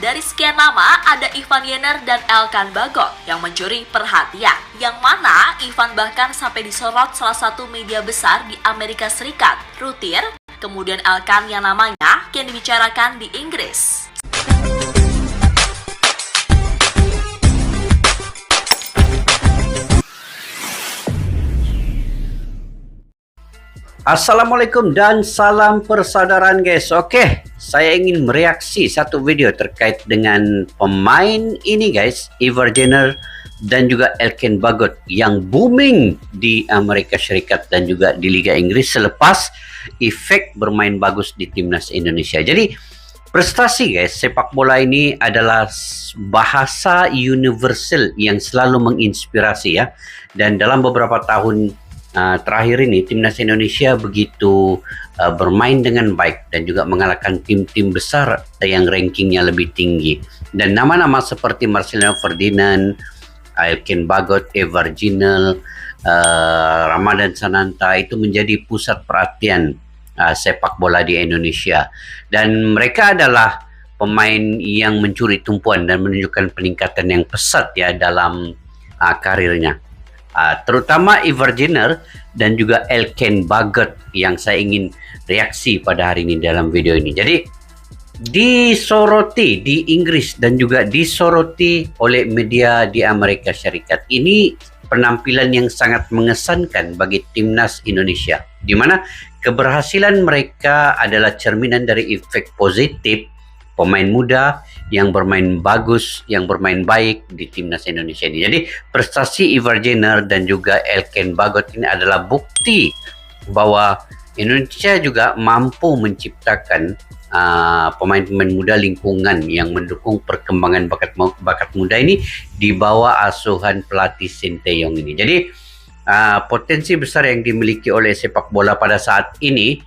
dari sekian nama ada Ivan Jenner dan Elkan Bagot yang mencuri perhatian. Yang mana Ivan bahkan sampai disorot salah satu media besar di Amerika Serikat, Reuters. Kemudian Elkan yang namanya kian dibicarakan di Inggris. Assalamualaikum dan salam persaudaraan guys. Oke, saya ingin mereaksi satu video terkait dengan pemain ini guys, Ivan Jenner dan juga Elkan Bagot yang booming di Amerika Serikat dan juga di Liga Inggris selepas efek bermain bagus di timnas Indonesia. Jadi prestasi guys, sepak bola ini adalah bahasa universal yang selalu menginspirasi ya. Dan dalam beberapa tahun terakhir ini timnas Indonesia begitu bermain dengan baik dan juga mengalahkan tim-tim besar yang rankingnya lebih tinggi. Dan nama-nama seperti Marcelino Ferdinand, Elkan Bagot, Ivan Jenner, Ramadan Sananta itu menjadi pusat perhatian sepak bola di Indonesia. Dan mereka adalah pemain yang mencuri tumpuan dan menunjukkan peningkatan yang pesat ya dalam karirnya. Terutama Ivan Jenner dan juga Elkan Bagot yang saya ingin reaksi pada hari ini dalam video ini. Jadi disoroti di Inggris dan juga disoroti oleh media di Amerika Serikat. Ini penampilan yang sangat mengesankan bagi timnas Indonesia, di mana keberhasilan mereka adalah cerminan dari efek positif pemain muda yang bermain bagus, yang bermain baik di timnas Indonesia ini. Jadi prestasi Ivan Jenner dan juga Elkan Bagot ini adalah bukti bahwa Indonesia juga mampu menciptakan pemain-pemain muda lingkungan yang mendukung perkembangan bakat muda ini di bawah asuhan pelatih Sinteyong ini. Jadi potensi besar yang dimiliki oleh sepak bola pada saat ini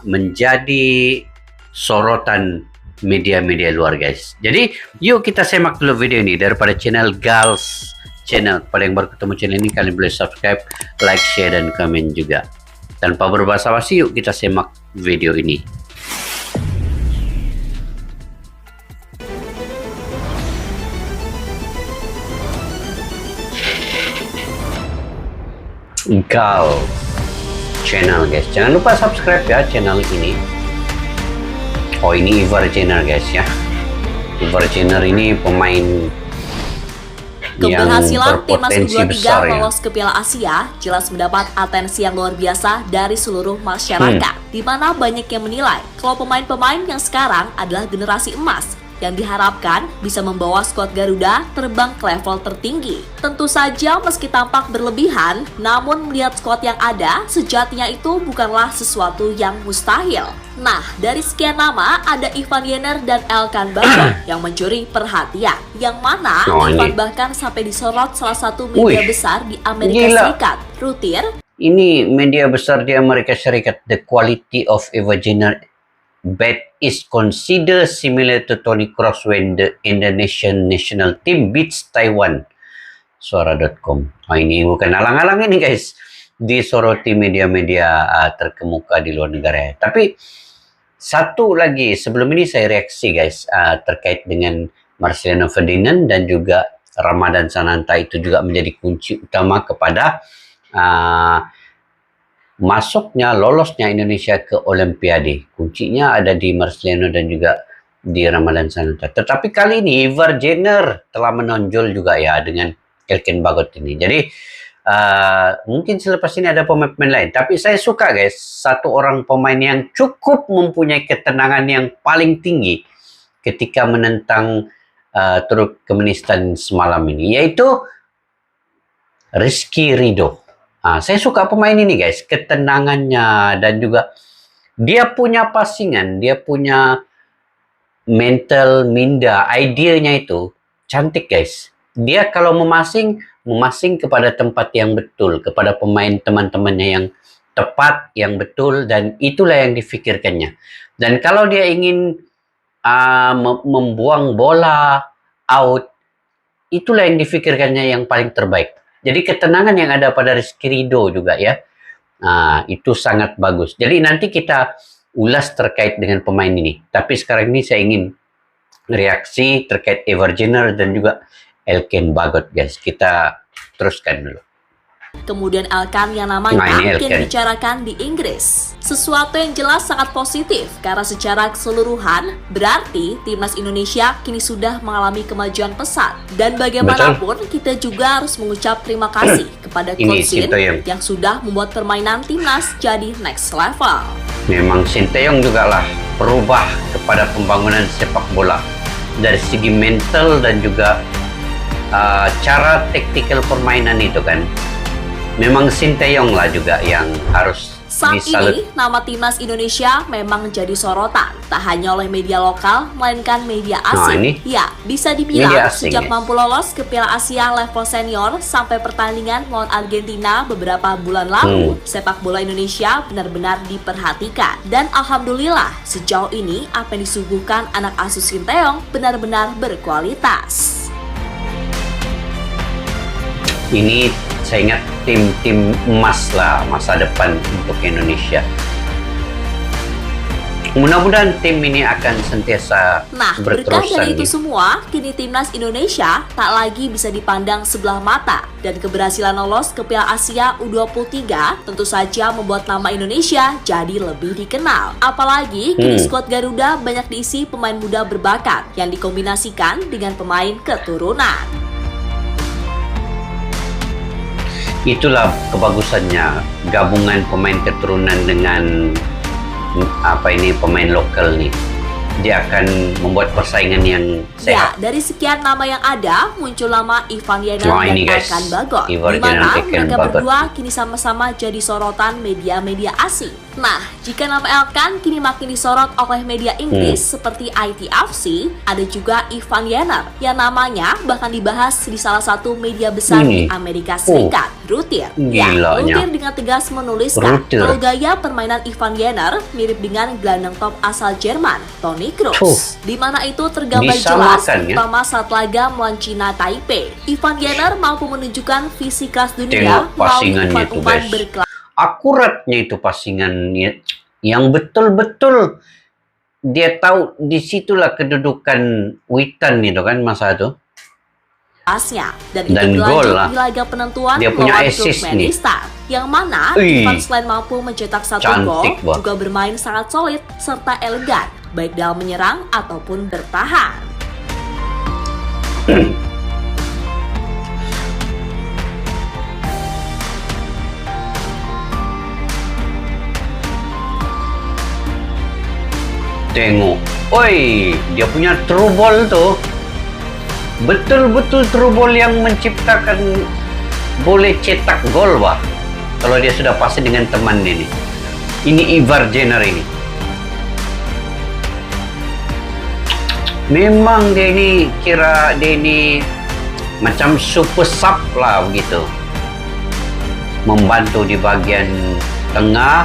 menjadi sorotan media-media luar guys. Jadi yuk kita semak dulu video ini daripada channel Gals Channel. Pada yang baru ketemu channel ini, kalian boleh subscribe, like, share, dan komen juga. Tanpa berbasa-basi, yuk kita semak video ini. Gals Channel guys, jangan lupa subscribe ya channel ini. Oh, ini Ivan Jenner guys ya. Ivan Jenner ini pemain keberhasilan timnas U23 besar, lolos ke Piala Asia jelas mendapat atensi yang luar biasa dari seluruh masyarakat. Di mana banyak yang menilai kalau pemain-pemain yang sekarang adalah generasi emas yang diharapkan bisa membawa skuad Garuda terbang ke level tertinggi. Tentu saja meski tampak berlebihan, namun melihat skuad yang ada, sejatinya itu bukanlah sesuatu yang mustahil. Nah, dari sekian nama ada Ivan Jenner dan Elkan Bagot yang mencuri perhatian. Yang mana Ivan bahkan sampai disorot salah satu media besar di Amerika Serikat, Reuters. Ini media besar di Amerika Serikat. The quality of Ivan Jenner bet is considered similar to Toni Kroos when the Indonesian national team beats Taiwan. Suara.com. Oh, ini bukan alang-alang ini guys. Disoroti media-media terkemuka di luar negara. Tapi satu lagi sebelum ini saya reaksi guys terkait dengan Marcelino Ferdinand dan juga Ramadan Sananta itu juga menjadi kunci utama kepada lolosnya Indonesia ke Olimpiade. Kuncinya ada di Marcelino dan juga di Ramadan Sananta. Tetapi kali ini Ivan Jenner telah menonjol juga ya dengan Elkan Bagot ini. Jadi mungkin selepas ini ada pemain lain. Tapi saya suka guys, satu orang pemain yang cukup mempunyai ketenangan yang paling tinggi ketika menentang Turkmenistan semalam ini, yaitu Rizky Ridho. Saya suka pemain ini guys, ketenangannya dan juga dia punya passingan, dia punya mental minda, idenya itu cantik guys. Dia kalau memasing kepada tempat yang betul, kepada pemain teman-temannya yang tepat, yang betul, dan itulah yang difikirkannya. Dan kalau dia ingin membuang bola out, itulah yang difikirkannya yang paling terbaik. Jadi ketenangan yang ada pada Rizky Ridho juga ya, itu sangat bagus. Jadi nanti kita ulas terkait dengan pemain ini. Tapi sekarang ini saya ingin reaksi terkait Evergener dan juga Elken Bagot, guys. Kita teruskan dulu. Kemudian Elkan yang Nah, namanya ini kian Elkan. dibicarakan di Inggris. Sesuatu yang jelas sangat positif karena secara keseluruhan berarti timnas Indonesia kini sudah mengalami kemajuan pesat. Dan bagaimanapun kita juga harus mengucap terima kasih kepada Ini Coach Shin Sinteyong. yang sudah membuat permainan timnas jadi next level. Memang Sinteyong juga lah berubah kepada pembangunan sepak bola dari segi mental dan juga cara taktikal permainan itu kan. Memang Sinteyong lah juga yang harus Saat disalut. ini, nama timnas Indonesia memang jadi sorotan, tak hanya oleh media lokal, melainkan media asing. ini Ya, bisa media dibilang asing, sejak ya. mampu lolos ke Piala Asia level senior sampai pertandingan melawan Argentina beberapa bulan lalu, sepak bola Indonesia benar-benar diperhatikan. Dan alhamdulillah, sejauh ini apa yang disuguhkan anak asuh Sinteyong benar-benar berkualitas. Ini saya ingat tim-tim emas lah masa depan untuk Indonesia. Mudah-mudahan tim ini akan sentiasa Nah, berkah berterusan. dari itu semua, kini timnas Indonesia tak lagi bisa dipandang sebelah mata. Dan keberhasilan lolos ke Piala Asia U23 tentu saja membuat nama Indonesia jadi lebih dikenal. Apalagi kini skuad Garuda banyak diisi pemain muda berbakat yang dikombinasikan dengan pemain keturunan. Itulah kebagusannya gabungan pemain keturunan dengan pemain lokal nih. Dia akan membuat persaingan yang Ya, sehat. dari sekian nama yang ada, muncul nama Ivan Yener Wah, dan ini guys, Elkan Bagot, Ivan di mana Yener dan Elkan mereka Bagot. berdua kini sama-sama jadi sorotan media-media asing. Nah, jika nama Elkan kini makin disorot oleh media Inggris seperti ITFC, ada juga Ivan Yener yang namanya bahkan dibahas di salah satu media besar di Amerika Serikat, Reuters. Ya, Gilanya. Reuters dengan tegas menuliskan Reuters. kalau gaya permainan Ivan Yener mirip dengan gelandang top asal Jerman, Toni Kroos, di mana itu tergambar jelas Disamakan, ya. terutama saat laga melawan Cina Taipei. Ivan Yener mampu menunjukkan visi kelas dunia Tengok melalui passingannya tuh, umpan-umpan guys. berkelas. Akuratnya itu passingannya yang betul-betul dia tahu disitulah kedudukan Witan itu kan masa itu. Dan Dan itu gol berlanjut lah. di laga penentuan Dia punya melawan assist Turkmenistan, yang mana Ih, Ivan selain mampu mencetak satu cantik, gol Bang. juga bermain sangat solid serta elegan baik dalam menyerang ataupun bertahan. Tengok, oi, dia punya true ball tuh betul-betul true ball yang menciptakan boleh cetak gol, wah. Kalau dia sudah pasti dengan teman ini. Ini Evergener ini. Memang dia ini macam super sub lah begitu. Membantu di bagian tengah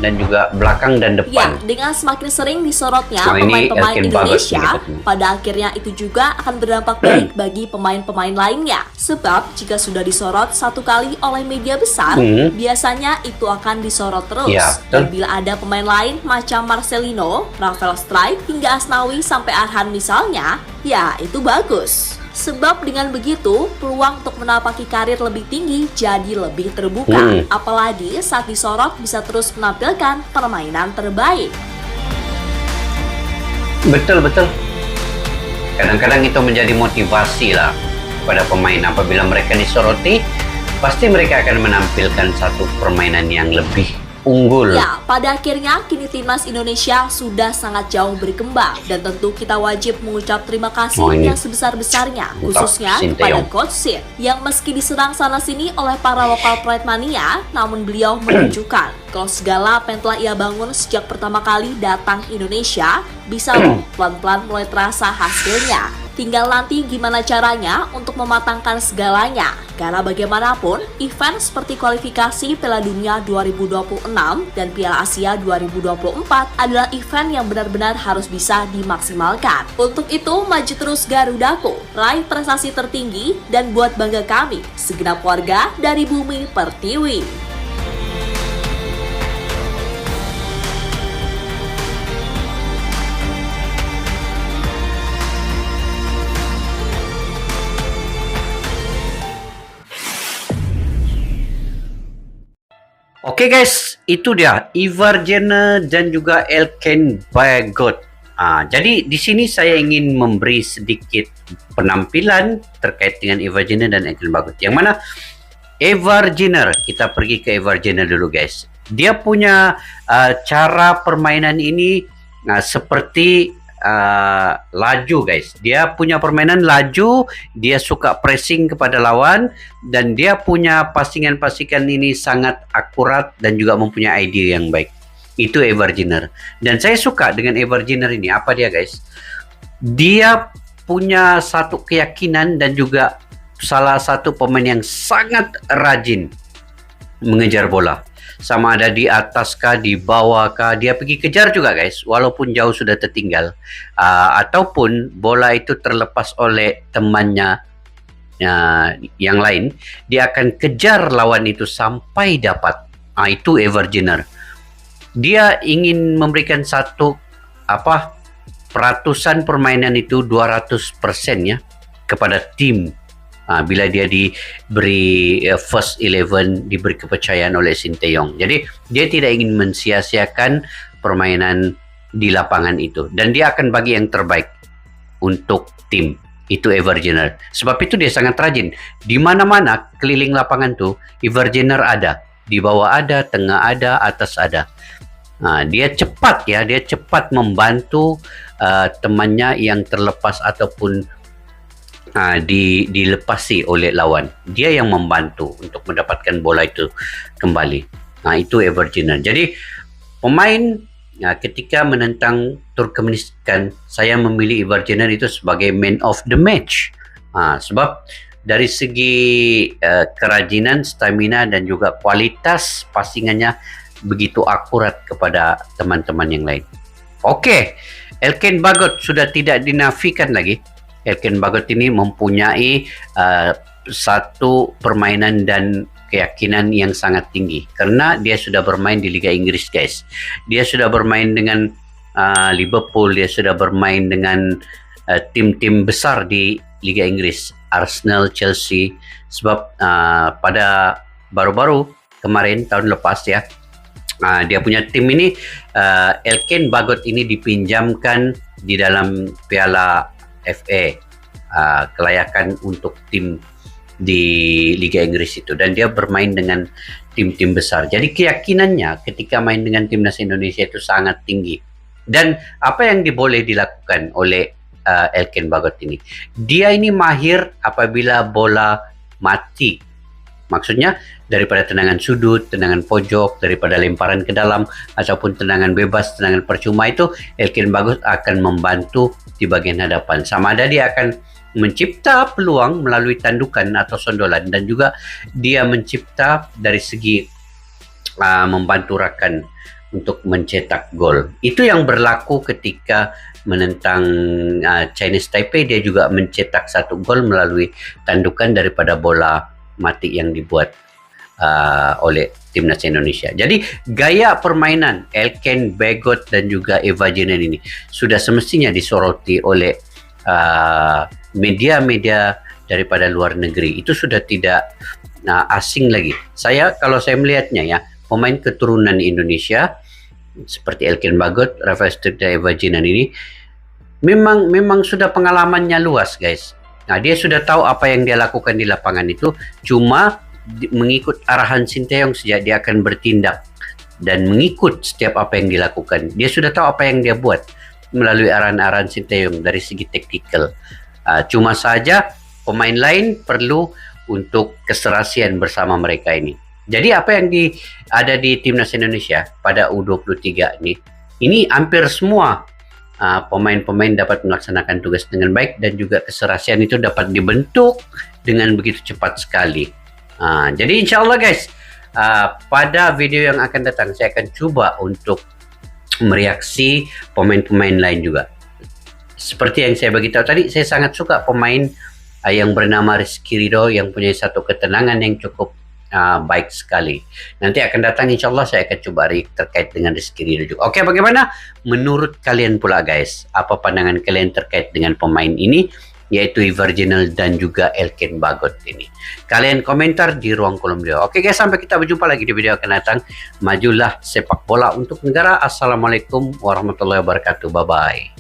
dan juga belakang dan Ya, depan. dengan semakin sering disorotnya Nah, ini pemain-pemain Elkan Bagot Indonesia, nih katanya. pada akhirnya itu juga akan berdampak baik bagi pemain-pemain lainnya. Sebab jika sudah disorot satu kali oleh media besar, biasanya itu akan disorot terus. Ya, Dan betul. bila ada pemain lain macam Marcelino, Rafael Struijk, hingga Asnawi sampai Arhan misalnya, ya itu bagus. Sebab dengan begitu, peluang untuk menapaki karir lebih tinggi jadi lebih terbuka. Apalagi saat disorot bisa terus menampilkan permainan terbaik. Betul. Kadang-kadang itu menjadi motivasi lah pada pemain. Apabila mereka disoroti, pasti mereka akan menampilkan satu permainan yang lebih unggul. Ya, pada akhirnya kini timnas Indonesia sudah sangat jauh berkembang dan tentu kita wajib mengucap terima kasih ini yang sebesar-besarnya Untuk khususnya Sinteyong. kepada Coach Shin yang meski diserang sana-sini oleh para lokal pride mania, namun beliau menunjukkan kalau segala apa yang telah ia bangun sejak pertama kali datang ke Indonesia bisa loh pelan-pelan mulai terasa hasilnya. Tinggal nanti gimana caranya untuk mematangkan segalanya. Karena bagaimanapun, event seperti kualifikasi Piala Dunia 2026 dan Piala Asia 2024 adalah event yang benar-benar harus bisa dimaksimalkan. Untuk itu, maju terus Garudaku, raih prestasi tertinggi dan buat bangga kami, segenap warga dari Bumi Pertiwi. Oke guys, itu dia Ivar Jenner dan juga Elken Bagot. Jadi di sini saya ingin memberi sedikit penampilan terkait dengan Ivar Jenner dan Elken Bagot. Yang mana Ivar Jenner, kita pergi ke Ivar Jenner dulu guys. Dia punya cara permainan ini seperti laju guys. Dia punya permainan laju, dia suka pressing kepada lawan, dan dia punya pasingan-pasingan ini sangat akurat dan juga mempunyai idea yang baik. Itu Ivar Jenner. Dan saya suka dengan Ivar Jenner ini. Apa dia guys? Dia punya satu keyakinan dan juga salah satu pemain yang sangat rajin mengejar bola. Sama ada di atas kah, di bawah kah, dia pergi kejar juga guys, walaupun jauh sudah tertinggal, ataupun bola itu terlepas oleh temannya yang lain, dia akan kejar lawan itu sampai dapat. Itu Ivar Jenner. Dia ingin memberikan satu peratusan permainan itu 200% ya kepada tim. Bila dia diberi first 11, diberi kepercayaan oleh Sinteyong. Jadi dia tidak ingin mensia-siakan permainan di lapangan itu, dan dia akan bagi yang terbaik untuk tim. Itu Ivar Jenner. Sebab itu dia sangat rajin. Di mana-mana keliling lapangan tuh Ivar Jenner ada. Di bawah ada, tengah ada, atas ada. Dia cepat ya, dia cepat membantu temannya yang terlepas ataupun dilepasi oleh lawan. Dia yang membantu untuk mendapatkan bola itu kembali. Itu Ivar Jenner. Jadi pemain ketika menentang Turkmenistan, saya memilih Ivar Jenner itu sebagai man of the match. Sebab dari segi kerajinan, stamina dan juga kualitas pasingannya begitu akurat kepada teman-teman yang lain. Oke, Elken Bagot sudah tidak dinafikan lagi. Elken Bagot ini mempunyai satu permainan dan keyakinan yang sangat tinggi karena dia sudah bermain di Liga Inggris guys. Dia sudah bermain dengan Liverpool, dia sudah bermain dengan tim-tim besar di Liga Inggris, Arsenal, Chelsea. Sebab pada baru-baru kemarin tahun lepas ya, dia punya tim ini, Elken Bagot ini dipinjamkan di dalam Piala FA, kelayakan untuk tim di Liga Inggris itu, dan dia bermain dengan tim-tim besar. Jadi keyakinannya ketika main dengan timnas Indonesia itu sangat tinggi. Dan apa yang boleh dilakukan oleh Elken Bagot ini, dia ini mahir apabila bola mati. Maksudnya daripada tendangan sudut, tendangan pojok, daripada lemparan ke dalam ataupun tendangan bebas, tendangan percuma, itu Elken Bagot akan membantu di bagian hadapan. Sama ada dia akan mencipta peluang melalui tandukan atau sondolan, dan juga dia mencipta dari segi membantu rakan untuk mencetak gol. Itu yang berlaku ketika menentang Chinese Taipei. Dia juga mencetak satu gol melalui tandukan daripada bola mati yang dibuat oleh timnas Indonesia. Jadi gaya permainan Elken Bagot dan juga Ivar Jenner ini sudah semestinya disoroti oleh media-media daripada luar negeri. Itu sudah tidak asing lagi. Kalau saya melihatnya ya, pemain keturunan Indonesia seperti Elken Bagot, Rafael Struijk dan Ivar Jenner ini memang sudah pengalamannya luas guys. Dia sudah tahu apa yang dia lakukan di lapangan itu, cuma mengikut arahan Sinteyong sejak dia akan bertindak dan mengikut setiap apa yang dilakukan. Dia sudah tahu apa yang dia buat melalui arahan-arahan Sinteyong dari segi taktikal. Cuma saja pemain lain perlu untuk keserasian bersama mereka ini. Jadi apa yang ada di timnas Indonesia pada U23 ini hampir semua pemain-pemain dapat melaksanakan tugas dengan baik, dan juga keserasian itu dapat dibentuk dengan begitu cepat sekali. Jadi insya Allah guys, pada video yang akan datang saya akan coba untuk mereaksi pemain-pemain lain juga. Seperti yang saya beritahu tadi, saya sangat suka pemain yang bernama Rizky Ridho yang punya satu ketenangan yang cukup baik sekali. Nanti akan datang insya Allah saya akan coba terkait dengan Rizky Ridho juga. Oke, bagaimana menurut kalian pula guys? Apa pandangan kalian terkait dengan pemain ini? yaitu Ivar Jenner dan juga Elkin Bagot ini. Kalian komentar di ruang kolom video. Oke guys, sampai kita berjumpa lagi di video akan datang. Majulah sepak bola untuk negara. Assalamualaikum warahmatullahi wabarakatuh. Bye bye.